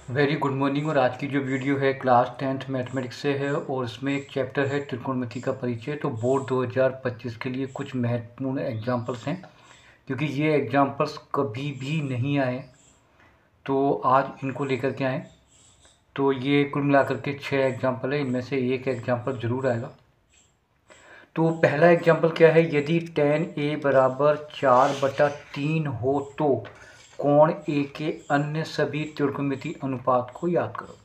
Very good morning. और आज की जो वीडियो है क्लास 10th मैथमेटिक्स से है और इसमें एक चैप्टर है त्रिकोणमिति का परिचय। तो बोर्ड 2025 के लिए कुछ महत्वपूर्ण एग्जांपल्स हैं, क्योंकि ये एग्जांपल्स कभी भी नहीं आए तो आज इनको लेकर के आए। तो ये कुल मिलाकर के 6 एग्जांपल है, इनमें से एक एग्जांपल ज़रूर आएगा। तो पहला एग्जांपल क्या है, यदि tan a बराबर 4/3 हो तो कोण ए के अन्य सभी त्रिकोणमिति अनुपात को याद करो।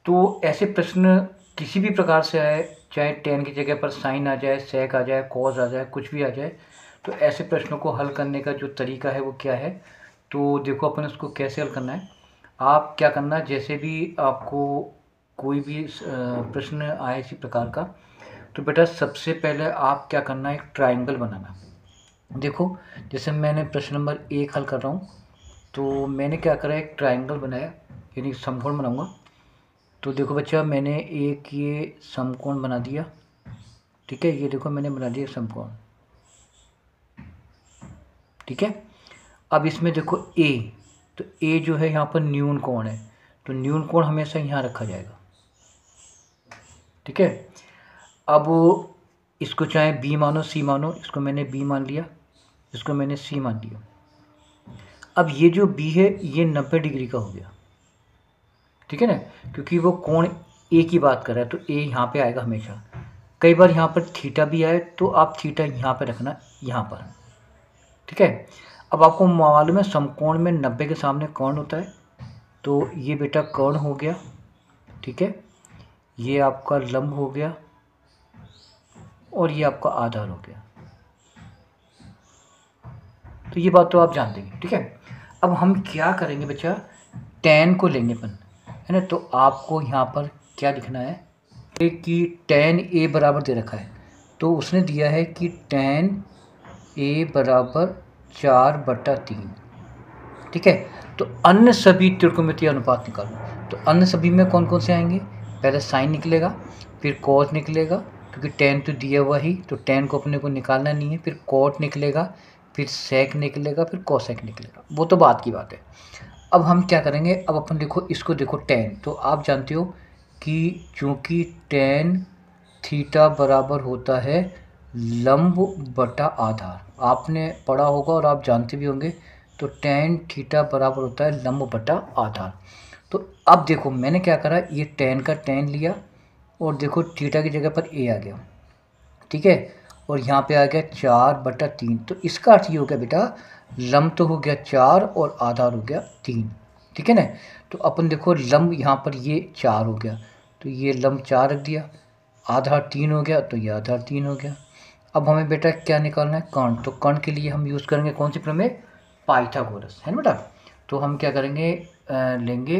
तो ऐसे प्रश्न किसी भी प्रकार से आए, चाहे tan की जगह पर साइन आ जाए, सेक आ जाए, कॉस आ जाए, कुछ भी आ जाए, तो ऐसे प्रश्नों को हल करने का जो तरीका है वो क्या है। तो देखो अपन उसको कैसे हल करना है। आप क्या करना, जैसे भी आपको कोई भी प्रश्न आए इसी प्रकार का, तो बेटा सबसे पहले आप क्या करना, एक ट्राइंगल बनाना। देखो जैसे मैंने प्रश्न नंबर 1 हल कर रहा हूँ, तो मैंने क्या करा, एक ट्राइंगल बनाया, यानी समकोण बनाऊंगा। तो देखो बच्चा, मैंने एक ये समकोण बना दिया। ठीक है, ये देखो मैंने बना दिया समकोण। ठीक है, अब इसमें देखो ए, तो ए जो है यहाँ पर न्यून कोण है, तो न्यून कोण हमेशा यहाँ रखा जाएगा। ठीक है, अब इसको चाहे बी मानो सी मानो, इसको मैंने बी मान लिया, इसको मैंने सी मान लिया। अब ये जो बी है ये 90 डिग्री का हो गया। ठीक है ना, क्योंकि वो कोण ए की बात कर रहा है, तो ए यहाँ पे आएगा हमेशा। कई बार यहाँ पर थीटा भी आए तो आप थीटा यहाँ पे रखना, यहाँ पर। ठीक है, अब आपको मालूम है समकोण में 90 के सामने कौन होता है, तो ये बेटा कर्ण हो गया। ठीक है, ये आपका लंब हो गया और ये आपका आधार हो गया। तो ये बात तो आप जानते हैं। ठीक है, अब हम क्या करेंगे बच्चा, tan को लेंगे अपन, है ना। तो आपको यहाँ पर क्या लिखना है कि tan a बराबर दे रखा है, तो उसने दिया है कि tan a बराबर 4/3। ठीक है, तो अन्य सभी त्रिकोणमितीय अनुपात निकालो। तो अन्य सभी में कौन कौन से आएंगे, पहले साइन निकलेगा, फिर कॉस निकलेगा, क्योंकि tan तो दिया हुआ ही, तो tan को अपने को निकालना नहीं है, फिर कॉट निकलेगा, फिर सेक निकलेगा, फिर कोसेक निकलेगा। वो तो बात की बात है। अब हम क्या करेंगे, अब अपन देखो इसको, देखो tan, तो आप जानते हो कि चूँकि tan थीटा बराबर होता है लंब बटा आधार, आपने पढ़ा होगा और आप जानते भी होंगे। तो tan थीटा बराबर होता है लंब बटा आधार। तो अब देखो मैंने क्या करा, ये tan का tan लिया और देखो थीटा की जगह पर a आ गया। ठीक है, और यहाँ पे आ गया 4/3। तो इसका अर्थ ये हो गया बेटा, लंब तो हो गया 4 और आधार हो गया 3। ठीक है ना, तो अपन देखो लंब यहाँ पर ये 4 हो गया, तो ये लंब 4 रख दिया, आधार 3 हो गया, तो ये आधार 3 हो गया। अब हमें बेटा क्या निकालना है, कर्ण। तो कर्ण के लिए हम यूज़ करेंगे कौन सी प्रमेय, पाइथागोरस, है ना बेटा। तो हम क्या करेंगे, लेंगे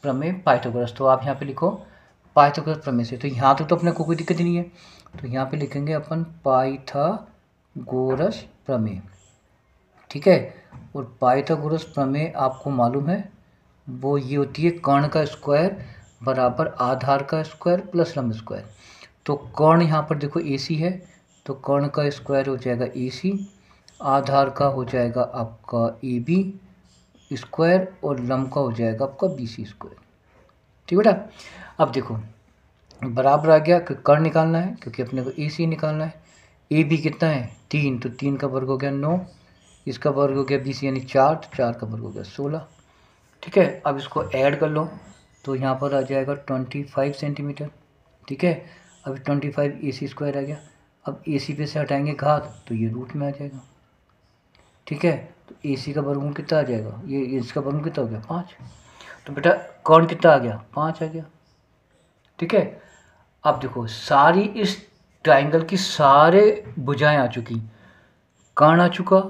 प्रमेय पाइथागोरस। तो आप यहाँ पे लिखो पाइथागोरस प्रमेय से। तो यहाँ तो अपने को कोई दिक्कत नहीं है, तो यहाँ पे लिखेंगे अपन पाइथागोरस प्रमेय। ठीक है, और पाइथागोरस प्रमेय आपको मालूम है वो ये होती है, कर्ण का स्क्वायर बराबर आधार का स्क्वायर प्लस लंब स्क्वायर। तो कर्ण यहाँ पर देखो AC है, तो कर्ण का स्क्वायर हो जाएगा AC, आधार का हो जाएगा आपका AB स्क्वायर और लंब का हो जाएगा आपका BC स्क्वायर। ठीक बेटा, अब देखो बराबर आ गया, कर्ण निकालना है क्योंकि अपने को AC निकालना है। AB कितना है 3, तो 3 का वर्ग हो गया 9, इसका वर्ग हो गया 20 यानी 4, तो 4 का वर्ग हो गया 16। ठीक है, अब इसको ऐड कर लो, तो यहाँ पर आ जाएगा 25 सेंटीमीटर। ठीक है, अब 25 AC स्क्वायर आ गया। अब AC पे से हटाएंगे घात, तो ये रूट में आ जाएगा। ठीक है, तो AC का वर्गमूल कितना आ जाएगा, ये इसका वर्गमूल कितना हो गया 5। तो बेटा कर्ण कितना आ गया 5 आ गया। ठीक है, अब देखो सारी इस ट्राइंगल की सारे भुजाएं आ चुकी, कर्ण आ चुका,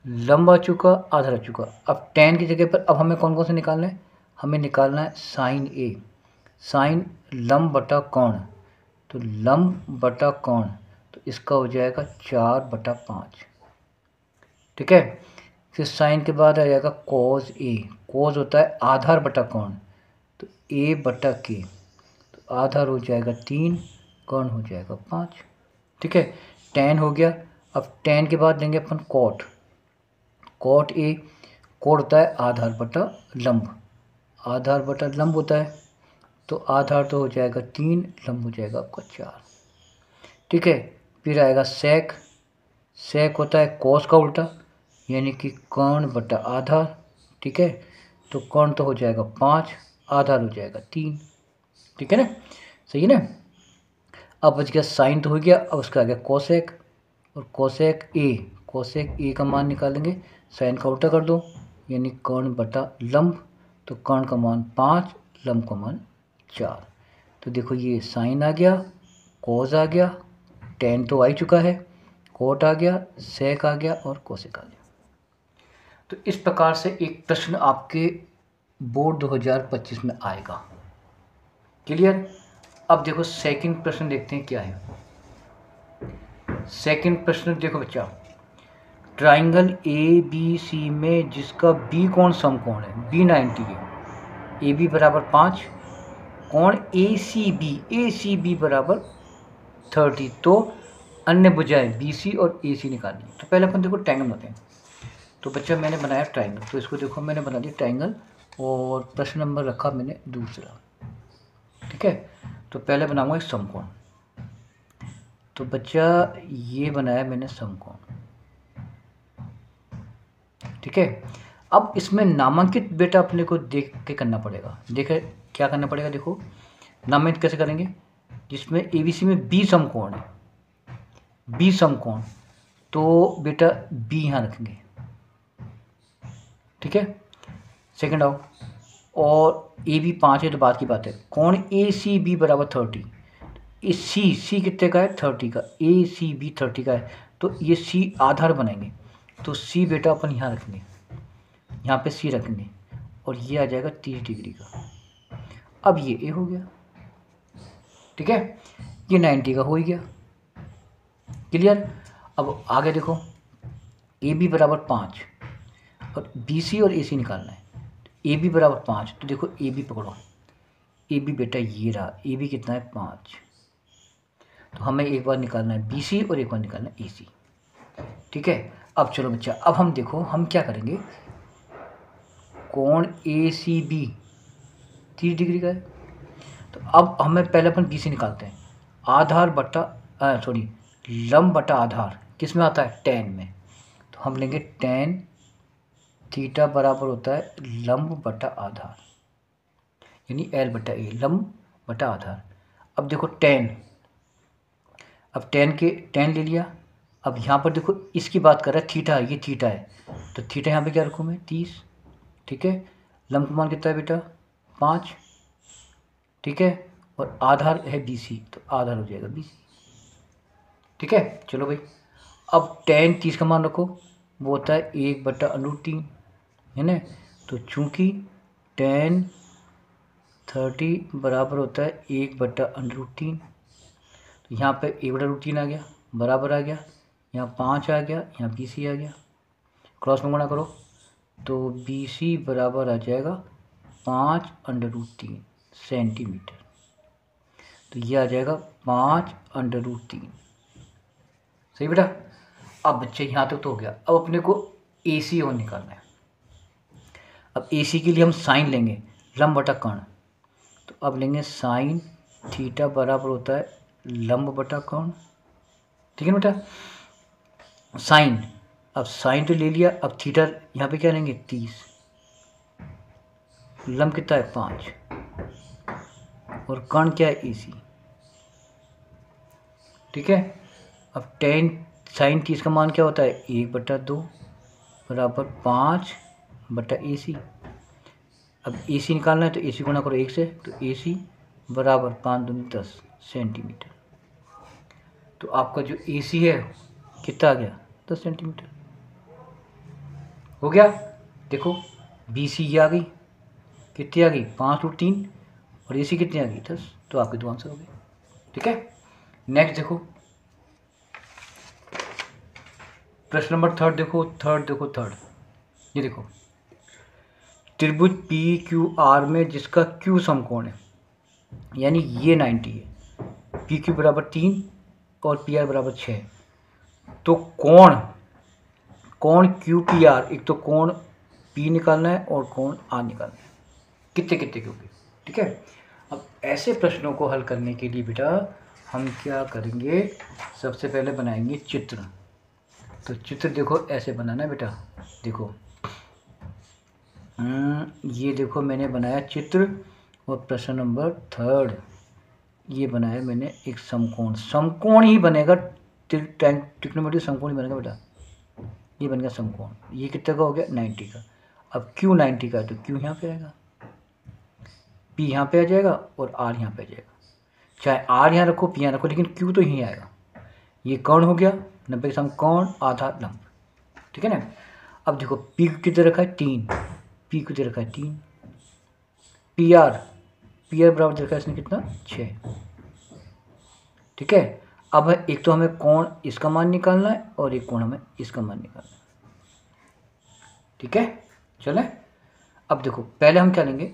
लंब आ चुका, आधार आ चुका। अब tan की जगह पर अब हमें कौन कौन से निकालना है, हमें निकालना है साइन A, साइन लंब बटा कोण, तो लंब बटा कोण, तो इसका हो जाएगा 4/5। ठीक है, फिर साइन के बाद आ जाएगा कॉस A, कॉस होता है आधार बटा कोण, तो A/K, तो आधार हो जाएगा 3, कोण हो जाएगा 5। ठीक है, tan हो गया। अब tan के बाद लेंगे अपन कॉट, कॉट A, कोण होता है आधार बटा लंब, आधार बटा लंब होता है, तो आधार तो हो जाएगा 3, लंब हो जाएगा आपका 4। ठीक है, फिर आएगा सेक। सेक होता है कोस का उल्टा, यानी कि कर्ण बटा आधार। ठीक है, तो कर्ण तो हो जाएगा 5, आधार हो जाएगा 3। ठीक है ना, सही है ना। अब बच गया साइन तो हो गया, अब उसका आ गया कोसेक, और कोसेक ए का मान निकालेंगे, साइन का उल्टा कर दो, यानी कर्ण बटा लंब, तो कर्ण का मान 5, लंब का मान 4। तो देखो ये साइन आ गया, कोस आ गया, टेन तो आ ही चुका है, कोट आ गया, सेक आ गया और कोसेक आ गया। तो इस प्रकार से एक प्रश्न आपके बोर्ड 2025 में आएगा। क्लियर। अब देखो सेकंड प्रश्न देखते हैं क्या है। सेकंड प्रश्न देखो बच्चा, ट्राइंगल ए बी सी में जिसका बी कोण समकोण है, बी 90 है, ए बी बराबर 5, कोण ए सी बी बराबर 30, तो अन्य भुजाएं बी सी और ए सी निकालनी है। तो पहले अपन देखो ट्राइंगल बनाते हैं। तो बच्चा मैंने बनाया ट्राइंगल, तो इसको देखो मैंने बना दिया ट्राइंगल, और प्रश्न नंबर रखा मैंने दूसरा। ठीक है, तो पहले बनाऊंगा एक समकोण। तो बच्चा ये बनाया मैंने समकोण। ठीक है, अब इसमें नामांकित बेटा अपने को देख के करना पड़ेगा। देखे क्या करना पड़ेगा, देखो नामांकित कैसे करेंगे, जिसमें एबीसी में बी समकोण है, बी समकोण, तो बेटा बी यहाँ रखेंगे। ठीक है, सेकंड आओ, और ए बी 5 है तो बात की बात है, कोण ए सी बी बराबर 30, इस सी कितने का है, 30 का, ए सी बी 30 का है, तो ये सी आधार बनाएंगे, तो सी बेटा अपन यहाँ रखेंगे, यहाँ पे सी रखेंगे, और ये आ जाएगा 30 डिग्री का। अब ये ए हो गया। ठीक है, ये 90 का हो ही गया। क्लियर। अब आगे देखो, ए बी बराबर 5 और बी सी और ए सी निकालना है। ए बी बराबर 5, तो देखो ए बी पकड़ो, ए बी बेटा ये रहा, ए बी कितना है 5, तो हमें एक बार निकालना है बी सी और एक बार निकालना है ए सी। ठीक है, अब चलो बच्चा, अब हम देखो हम क्या करेंगे, कोण ए सी बी 30 डिग्री का है, तो अब हमें पहले अपन बी सी निकालते हैं। आधार बटा लंब बटा आधार किस में आता है, टेन में, तो हम लेंगे टेन थीटा बराबर होता है लंब बटा आधार, यानी एल बटा ए, लंब बटा आधार। अब देखो टेन, अब टेन ले लिया। अब यहाँ पर देखो इसकी बात कर रहा है थीटा, ये थीटा है, तो थीटा यहाँ पे क्या रखूँ मैं, 30। ठीक है, लंब का मान कितना है बेटा 5। ठीक है, और आधार है बी सी, तो आधार हो जाएगा बी सी। ठीक है, चलो भाई, अब टेन 30 का मान रखो, वो होता है 1/√3, है ना, तो चूँकि टेन 30 बराबर होता है 1/√3, तो यहाँ पे 1/√3 आ गया, बराबर आ गया, यहाँ 5 आ गया, यहाँ बी सी आ गया, क्रॉस में गुणा करो, तो बी सी बराबर आ जाएगा 5/√3 सेंटीमीटर, तो ये आ जाएगा 5/√3। सही बेटा। अब बच्चे यहाँ तक तो हो गया, अब अपने को ए सी और निकालना है। अब ए सी के लिए हम साइन लेंगे, लंब बटा कर्ण, तो अब लेंगे साइन थीटा बराबर होता है लंब बटा कर्ण। ठीक है बेटा, साइन, अब साइन तो ले लिया, अब थीटा यहाँ पे क्या लेंगे 30, लंब कितना है 5, और कर्ण क्या है ए सी। ठीक है, अब टेन साइन 30 का मान क्या होता है 1/2 बराबर 5/AC। अब AC निकालना है, तो AC गुणा करो 1 से, तो AC बराबर 5 दूनी 10 सेंटीमीटर। तो आपका जो AC है कितना आ गया 10 सेंटीमीटर। हो गया। देखो BC ये आ गई, कितनी आ गई 5/3, और AC कितनी आ गई 10, तो आपके दो आंसर हो गए। ठीक है, नेक्स्ट देखो प्रश्न नंबर थर्ड। ये देखो, त्रिभुज PQR में जिसका Q समकोण है, यानी ये 90 है, PQ बराबर 3 और PR बराबर 6, तो कोण QPR, एक तो कोण P निकालना है और कोण R निकालना है। कितने कितने के होंगे। ठीक है, अब ऐसे प्रश्नों को हल करने के लिए बेटा हम क्या करेंगे, सबसे पहले बनाएंगे चित्र। तो चित्र देखो ऐसे बनाना है बेटा, देखो ये देखो मैंने बनाया चित्र, और प्रश्न नंबर 3 ये बनाया मैंने एक समकोण। समकोण ही बनेगा, ट्रिग्नोमेट्री समकोण ही बनेगा बेटा। ये बन गया समकोण। ये कितने का हो गया, 90 का। अब Q 90 का है तो Q यहाँ पे आएगा, P यहाँ पे आ जाएगा और R यहाँ पे आ जाएगा। चाहे R यहाँ रखो, P यहाँ रखो, लेकिन Q तो यहीं आएगा। ये कर्ण हो गया 90 का समकोण, आधार लंब। ठीक है ना। अब देखो P को कितने रखा है, 3, P को कितने रखा है 3, PR बराबर रखा है इसने कितना, 6। ठीक है, अब एक तो हमें कोण इसका मान निकालना है और एक कोण हमें इसका मान निकालना है। ठीक है, चले। अब देखो पहले हम क्या लेंगे,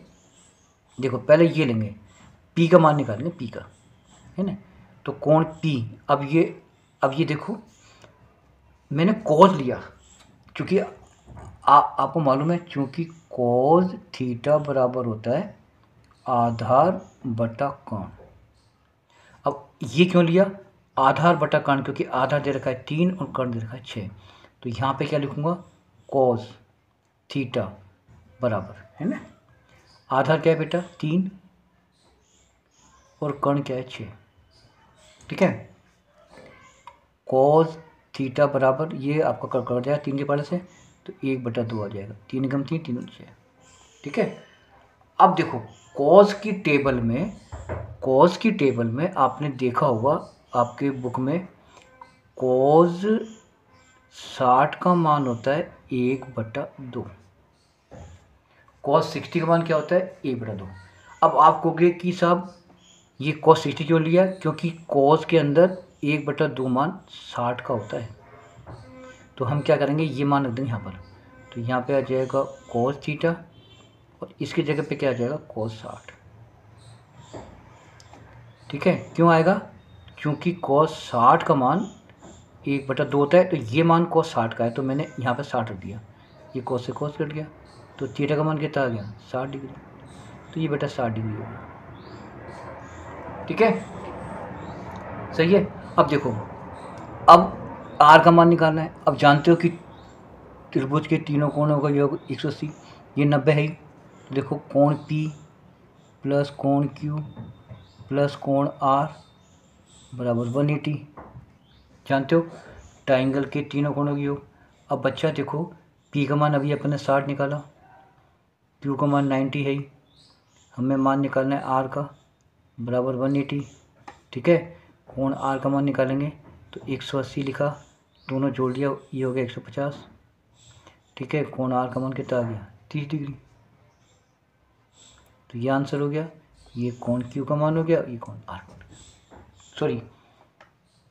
देखो पहले ये लेंगे, P का मान निकालेंगे, P का, है ना। तो कोण P, अब ये देखो मैंने कॉस लिया, क्योंकि आपको मालूम है, क्योंकि कॉस थीटा बराबर होता है आधार बटा कोण। अब ये क्यों लिया, आधार बटा कोण, क्योंकि आधार दे रखा है 3 और कोण दे रखा है 6। तो यहाँ पे क्या लिखूँगा, कॉस थीटा बराबर, है ना, आधार क्या है बेटा 3 और कोण क्या है 6। ठीक है, कॉस थीटा बराबर, ये आपका कट जाएगा 3 के पाले से, तो 1/2 आ जाएगा, 3 × 3 3 6। ठीक है, अब देखो कॉस की टेबल में आपने देखा होगा आपके बुक में, कॉस 60 का मान होता है 1/2, कॉस 60 का मान क्या होता है 1/2। अब आप कहोगे कि साहब ये कॉस 60 क्यों लिया, क्योंकि कॉस के अंदर 1/2 मान 60 का होता है। तो हम क्या करेंगे, ये मान रख देंगे यहाँ पर, तो यहाँ पे आ जाएगा कॉस थीटा और इसकी जगह पे क्या आ जाएगा, कॉस 60। ठीक है, क्यों आएगा, क्योंकि कॉस 60 का मान 1/2 होता है, तो ये मान कॉस 60 का है, तो मैंने यहाँ पे 60 रख दिया, ये कॉस से कॉस कट गया, तो थीटा का मान कितना आ गया 60 डिग्री, तो ये बेटा 60 डिग्री होगा। ठीक है, सही है। अब देखो, अब R का मान निकालना है। अब जानते हो कि त्रिभुज के तीनों कोणों का योग 180, ये 90 है ही। तो देखो कोण P प्लस कोण Q प्लस कोण R बराबर 180। जानते हो ट्राइंगल के तीनों कोणों का योग। अब बच्चा देखो P का मान अभी अपन ने 60 निकाला, Q का मान 90 है ही, हमें मान निकालना है R का बराबर 180। ठीक है, कोण R का मान निकालेंगे तो 180 लिखा, दोनों जोड़ दिया, ये हो गया 150। ठीक है, कोण R का मान कितना आ गया 30 डिग्री, तो ये आंसर हो गया। ये कोण Q का मान हो गया, ये कोण R, सॉरी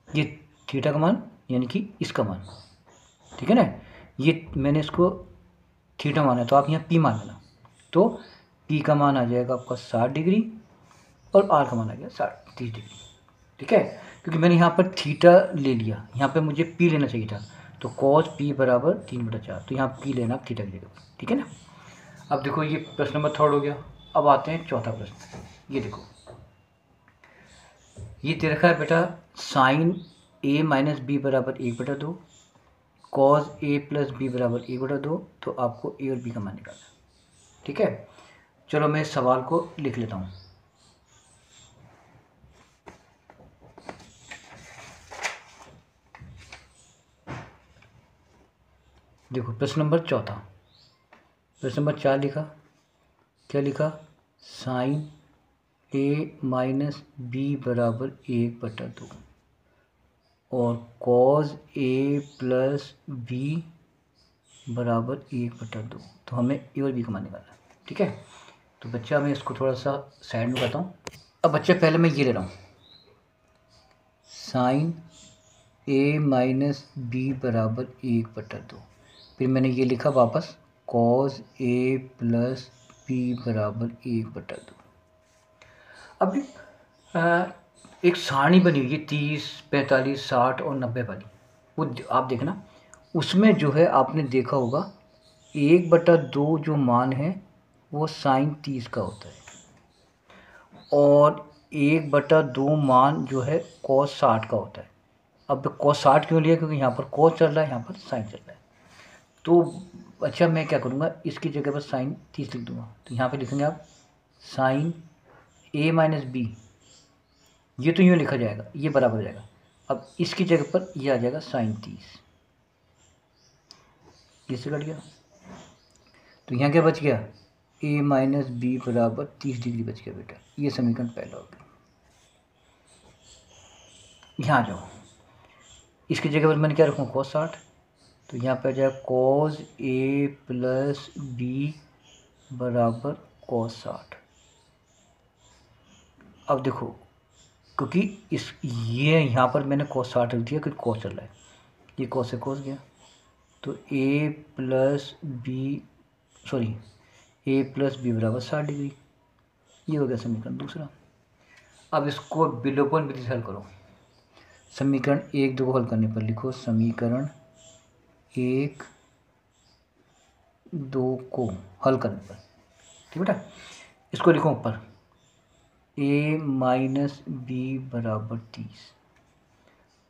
ये थीटा का मान यानी कि इसका मान। ठीक है ना, ये मैंने इसको थीटा माना, तो आप यहाँ P मान लेना, तो P का मान आ जाएगा आपका 60 डिग्री और R का मान आ गया 30 डिग्री। ठीक है, क्योंकि मैंने यहाँ पर थीटा ले लिया, यहाँ पे मुझे P लेना चाहिए था, तो cos P बराबर 3/4, तो यहाँ P लेना थीटा की जगह। ठीक है ना। अब देखो ये प्रश्न नंबर 3 हो गया। अब आते हैं चौथा प्रश्न। ये देखो, ये दे रखा है बेटा साइन A माइनस B बराबर 1/2, कॉस A प्लस B बराबर 1/2, तो आपको A और B का मान निकालना है। ठीक है, चलो मैं इस सवाल को लिख लेता हूँ। देखो प्रश्न नंबर 4, प्रश्न नंबर 4 लिखा, क्या लिखा, साइन A माइनस B बराबर 1/2 और कॉस A प्लस B बराबर 1/2, तो हमें A और B का मान निकालना है। ठीक है, तो बच्चा मैं इसको थोड़ा सा साइड में करता हूँ। अब बच्चे पहले मैं ये ले रहा हूँ, साइन A माइनस B बराबर 1/2, फिर मैंने ये लिखा वापस कॉस A प्लस B बराबर 1/2। अब एक सारणी बनी हुई है 30, 45, 60 और 90 वाली, वो आप देखना, उसमें जो है आपने देखा होगा 1/2 जो मान है वो साइन 30 का होता है, और 1/2 मान जो है cos 60 का होता है। अब cos 60 क्यों लिया? क्योंकि यहाँ पर cos चल रहा है, यहाँ पर साइन चल रहा है। तो अच्छा, मैं क्या करूँगा, इसकी जगह पर साइन 30 लिख दूँगा। तो यहाँ पे लिखेंगे आप साइन a माइनस बी, ये तो यूँ लिखा जाएगा, ये बराबर हो जाएगा। अब इसकी जगह पर ये आ जाएगा साइन 30, इससे कट गया। तो यहाँ क्या बच गया, a माइनस बी बराबर 30 डिग्री बच गया बेटा। ये समीकरण पहला हो गया। यहाँ आ जाओ, इसकी जगह पर मैंने क्या रखूँ, cos 60। तो यहाँ पे आ जाएगा cos a प्लस बी बराबर cos 60। अब देखो, क्योंकि ये यहाँ पर मैंने cos 60 रख दिया क्योंकि cos चल रहा है, ये cos से cos गया। तो a प्लस बी बराबर 60 डिग्री, ये हो गया समीकरण दूसरा। अब इसको विलोपन विधि से हल करो। समीकरण 1, 2 को हल करने पर लिखो समीकरण 1, 2 को हल करने पर, ठीक बेटा। इसको लिखो ऊपर a माइनस बी बराबर 30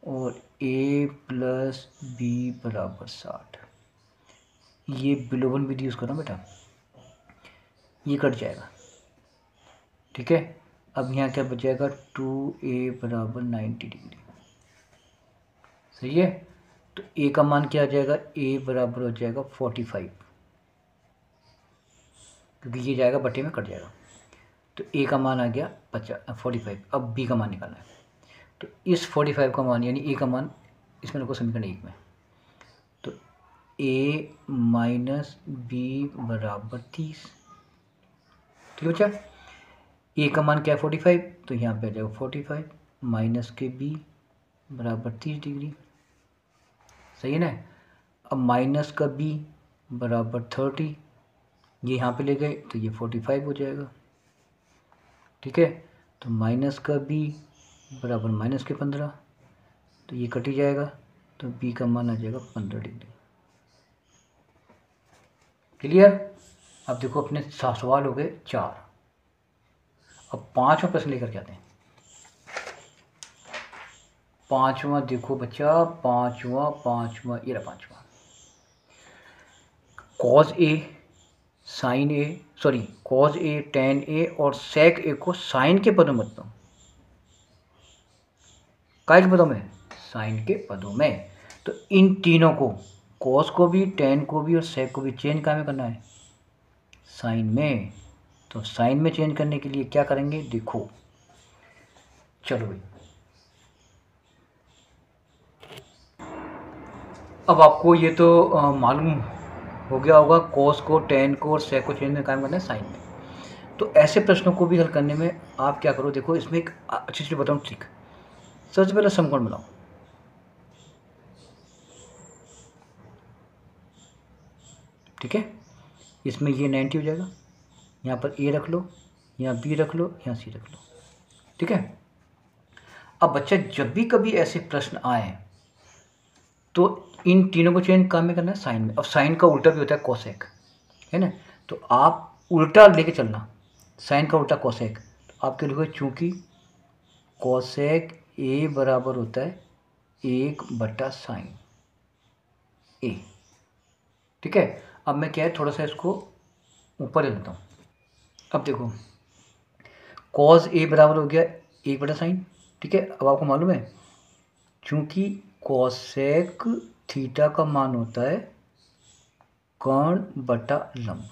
और a प्लस बी बराबर 60। ये विलोपन विधि यूज़ करो बेटा, ये कट जाएगा, ठीक है। अब यहाँ क्या बचेगा, 2a बराबर 90 डिग्री, सही है। तो a का मान क्या आ जाएगा, a बराबर हो जाएगा 45, क्योंकि ये जाएगा बटे में कट जाएगा। तो a का मान आ गया 45। अब b का मान निकालना है। तो इस 45 का मान यानी a का मान इसमें रखो समीकरण 1 में। तो a माइनस बी बराबर 30, ठीक है बच्चा। a का मान क्या है, 45, तो यहाँ पे आ जाएगा 45 माइनस के b बराबर 30 डिग्री, सही है ना। अब माइनस का b बराबर 30, ये यहाँ पे ले गए तो ये 45 हो जाएगा, ठीक है। तो माइनस का b बराबर माइनस के 15, तो ये कट ही जाएगा। तो b का मान आ जाएगा 15 डिग्री। क्लियर। अब देखो अपने सवाल हो गए 4। अब 5वां प्रश्न लेकर के आते हैं। 5वां देखो बच्चा, 5वां ये रहा 5वां। cos a tan a और sec a को साइन के पदों में बताओ। काय के पदों में, साइन के पदों में। तो इन तीनों को, cos को भी, tan को भी और sec को भी चेंज कहाँ में करना है, साइन में। तो साइन में चेंज करने के लिए क्या करेंगे, देखो चलो भाई। अब आपको ये तो मालूम हो गया होगा, cos को, tan को और sec को चेंज में काम करना है साइन में। तो ऐसे प्रश्नों को भी हल करने में आप क्या करो, देखो इसमें एक अच्छी चीज़ बताऊँ ट्रिक। सबसे पहले समकोण बनाओ, ठीक है। इसमें ये 90 हो जाएगा, यहाँ पर a रख लो, यहाँ b रख लो, यहाँ c रख लो, ठीक है। अब बच्चा जब भी कभी ऐसे प्रश्न आए तो इन तीनों को चेंज काम में करना है साइन में। अब साइन का उल्टा भी होता है कोसेक, है ना। तो आप उल्टा लेके चलना, साइन का उल्टा कोसेक। तो आप क्या लिखोगे, चूंकि कोसेक ए बराबर होता है 1/sin ए, ठीक है। अब मैं क्या है, थोड़ा सा इसको ऊपर ले लेता हूँ। अब देखो cos a बराबर हो गया 1/sin, ठीक है। अब आपको मालूम है, चूंकि कोसेक थीटा का मान होता है कर्ण बटा लंब।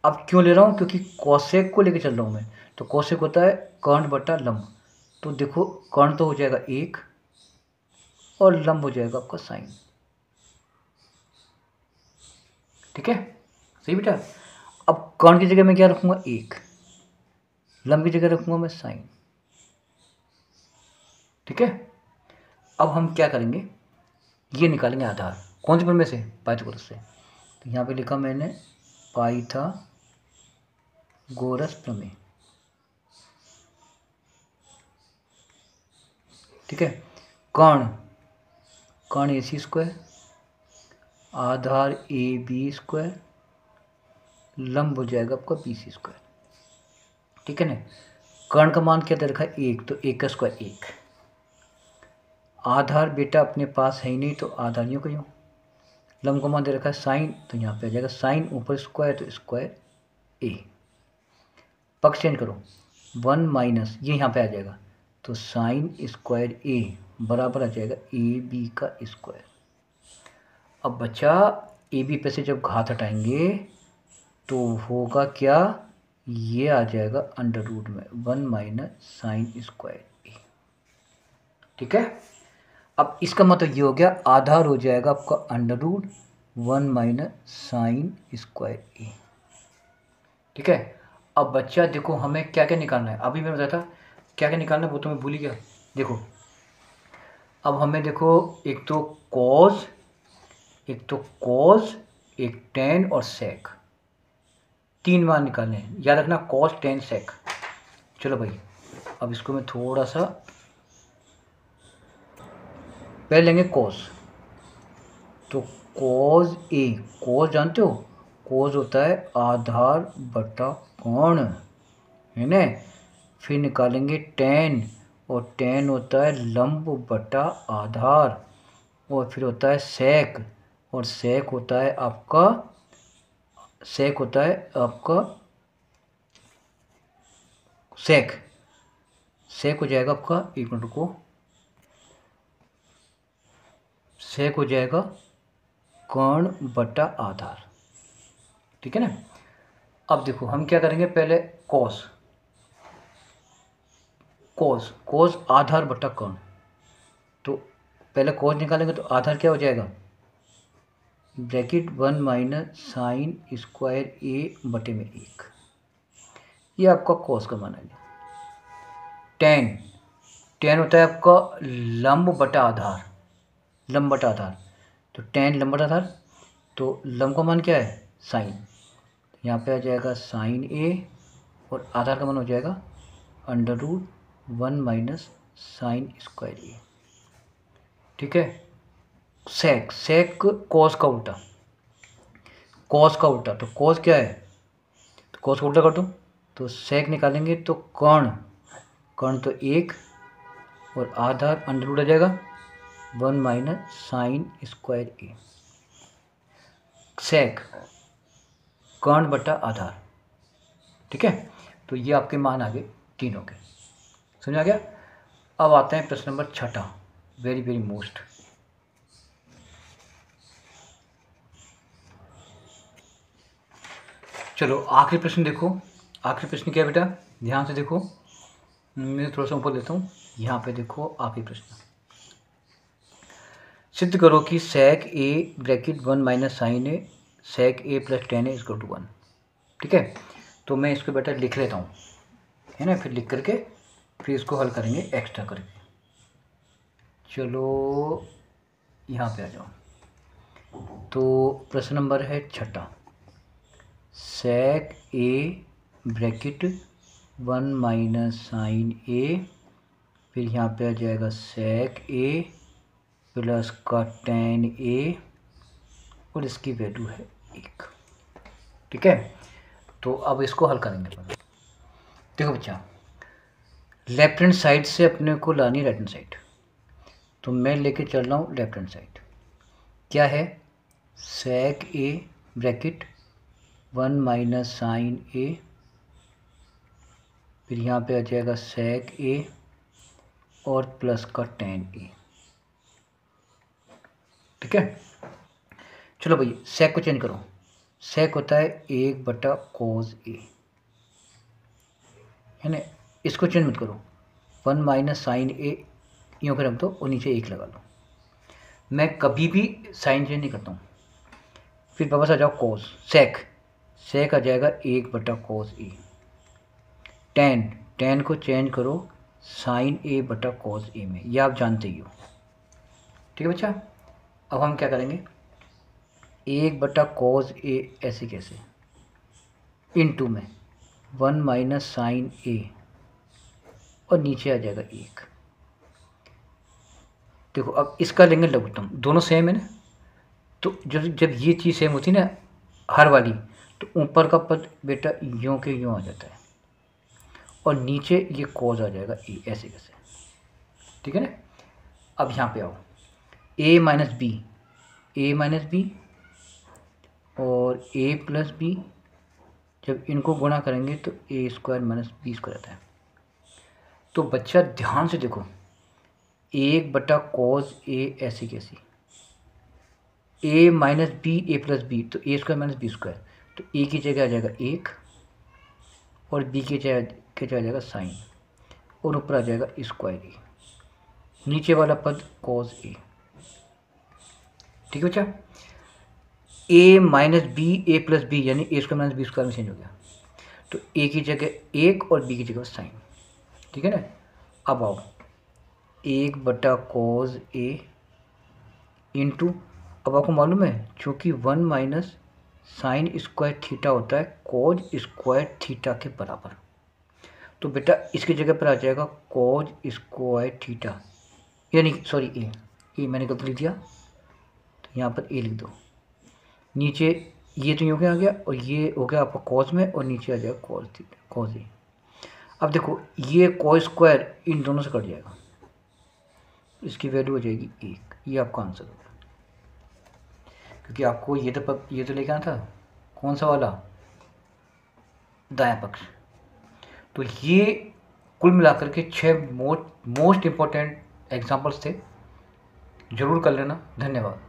अब क्यों ले रहा हूँ, क्योंकि कोसेक को लेके चल रहा हूँ मैं। तो कोसेक होता है कर्ण बटा लंब। तो देखो कर्ण तो हो जाएगा 1 और लंब हो जाएगा आपका साइन, ठीक है, सही बेटा। अब कर्ण की जगह मैं क्या रखूँगा, 1, लंब की जगह रखूँगा मैं साइन, ठीक है। अब हम क्या करेंगे, ये निकालेंगे आधार, कौन से प्रमेय से, पाइथागोरस से। तो यहाँ पे लिखा मैंने पाइथागोरस प्रमेय, ठीक है। कर्ण AC स्क्वायर, आधार AB स्क्वायर लंब हो जाएगा आपका BC स्क्वायर। ठीक है ना। कर्ण का मान क्या दे रखा है 1, तो 1 का स्क्वायर 1। आधार बेटा अपने पास है ही नहीं, तो आधारियों का यूँ। लंब का मान दे रखा है साइन, तो यहाँ पे आ जाएगा साइन ऊपर स्क्वायर, तो स्क्वायर A। पक्ष चेंज करो, 1 माइनस ये यहाँ पे आ जाएगा, तो साइन स्क्वायर A बराबर आ जाएगा AB का स्क्वायर। अब बच्चा AB पे से जब घात हटाएंगे तो होगा क्या, ये आ जाएगा अंडर रूट में 1 माइनस साइन स्क्वायर A। ठीक है। अब इसका मतलब ये हो गया, आधार हो जाएगा आपका under root 1 minus sine square A। ठीक है। अब बच्चा देखो हमें क्या क्या निकालना है, अभी मैंने बताया था क्या क्या निकालना है, वो तो मैं भूल ही गया। देखो अब हमें देखो एक तो कॉस, एक टेन और सेक, 3 मान निकालने हैं। याद रखना कॉस टेन सेक। चलो भाई अब इसको मैं थोड़ा सा पहले लेंगे कॉस। तो कॉस A, कॉस जानते हो, कॉस होता है आधार बटा कोण, है ना। फिर निकालेंगे टेन, और टेन होता है लंब बटा आधार, और फिर होता है सेक, और सेक होता है आपका सेक हो जाएगा आपका, एक मिनट को, सेक हो जाएगा कर्ण बटा आधार। ठीक है ना। अब देखो हम क्या करेंगे, पहले कॉस आधार बटा कर्ण, तो पहले कॉस निकालेंगे तो आधार क्या हो जाएगा, bracket 1 minus sine square A बटे में 1। ये आपका कॉस का मान है। टेन होता है आपका लंब बटा आधार, तो टेन लंब बटा आधार, तो लंब का मान क्या है साइन, यहाँ पे आ जाएगा साइन A, और आधार का मान हो जाएगा under root 1 minus sine square A। ठीक है। सेक कॉस का उल्टा, तो कॉस क्या है, तो कॉस का उल्टा कर दो, तो सेक निकालेंगे तो कर्ण तो 1, और आधार अंडर रूट आ जाएगा 1 माइनस साइन स्क्वायर A। सेक कर्ण बटा आधार। ठीक है। तो ये आपके मान आ गए तीनों के, समझ आ गया। अब आते हैं प्रश्न नंबर 6, वेरी वेरी मोस्ट। चलो आखिरी प्रश्न देखो, आखिरी प्रश्न क्या है बेटा, ध्यान से देखो, मैं थोड़ा सा ऊपर लेता हूँ, यहाँ पे देखो आखिरी प्रश्न। सिद्ध करो कि sec A bracket 1 minus sine A sec A plus tan A equal to 1। ठीक है। तो मैं इसको बेटा लिख लेता हूँ, है ना, फिर लिख करके फिर इसको हल करेंगे एक्स्ट्रा करके। चलो यहाँ पे आ जाओ। तो प्रश्न नंबर है 6, sec A bracket 1 minus sine A, फिर यहाँ पे आ जाएगा सेक A प्लस का टेन A, और इसकी वैल्यू है 1। ठीक है। तो अब इसको हल करेंगे। देखो बच्चा, लेफ्ट हैंड साइड से अपने को लानी राइट हैंड साइड, तो मैं लेके चल रहा हूँ लेफ्ट हैंड साइड। क्या है, sec A bracket 1 minus sine A, फिर यहाँ पे आ जाएगा सेक A और प्लस का टेन A। ठीक है। चलो भाई सेक को चेंज करो, सेक होता है 1 बटा कोस A, है ना। इसको चेंज मत करो, 1 माइनस साइन A यूँ कर रख दो और नीचे 1 लगा लो। मैं कभी भी साइन चेंज नहीं करता हूँ। फिर वापस आ जाओ कोस, सेक आ जाएगा 1 बटा कोस A। टेन को चेंज करो साइन A बटा कोस A में, यह आप जानते ही हो। ठीक है बच्चा। अब हम क्या करेंगे, 1 बटा कोस A ऐसे कैसे, इनटू में 1 माइनस साइन A, और नीचे आ जाएगा 1। देखो अब इसका लेंगे लघुत्तम, दोनों सेम है ना, तो जब ये चीज़ सेम होती है ना हर वाली, तो ऊपर का पद बेटा यूँ के यूँ आ जाता है और नीचे ये कॉज आ जाएगा ए, ऐसे कैसे, ठीक है ना। अब यहाँ पे आओ, ए माइनस बी और ए प्लस बी, जब इनको गुणा करेंगे तो ए स्क्वायर माइनस बी स्क्वायर आता है। तो बच्चा ध्यान से देखो, 1/cos ए ऐसी कैसी, ए माइनस बी ए प्लस बी, तो ए स्क्वायर माइनस बी स्क्वायर, तो ए की जगह आ जाएगा 1 और बी की जगह आ जाएगा साइन और ऊपर आ जाएगा स्क्वायर ए, नीचे वाला पद cos ए, ठीक है बच्चा। ए माइनस बी ए प्लस बी यानी ए स्क्वायर माइनस बी स्क्वायर में चेंज हो गया, तो ए की जगह 1 और बी की जगह साइन, ठीक है ना। अब आओ 1/cos ए इंटू, अब आपको मालूम है चूँकि 1 माइनस साइन स्क्वायर थीटा होता है कॉज स्क्वायर थीटा के बराबर, तो बेटा इसकी जगह पर आ जाएगा कॉज स्क्वायर थीटा, यानी सॉरी ए मैंने गलत लिख दिया, तो यहाँ पर ए लिख दो, नीचे ये तो यूँ के आ गया और ये हो गया आपका कॉज में और नीचे आ जाएगा कॉज थीटा कॉज ए। अब देखो ये कॉज स्क्वायर इन दोनों से कट जाएगा, इसकी वैल्यू हो जाएगी 1, ये आपका आंसर होगा, क्योंकि आपको ये तो लेके आना था कौन सा वाला, दायां पक्ष। तो ये कुल मिलाकर के 6 मोस्ट इम्पोर्टेंट एग्जाम्पल्स थे, ज़रूर कर लेना। धन्यवाद।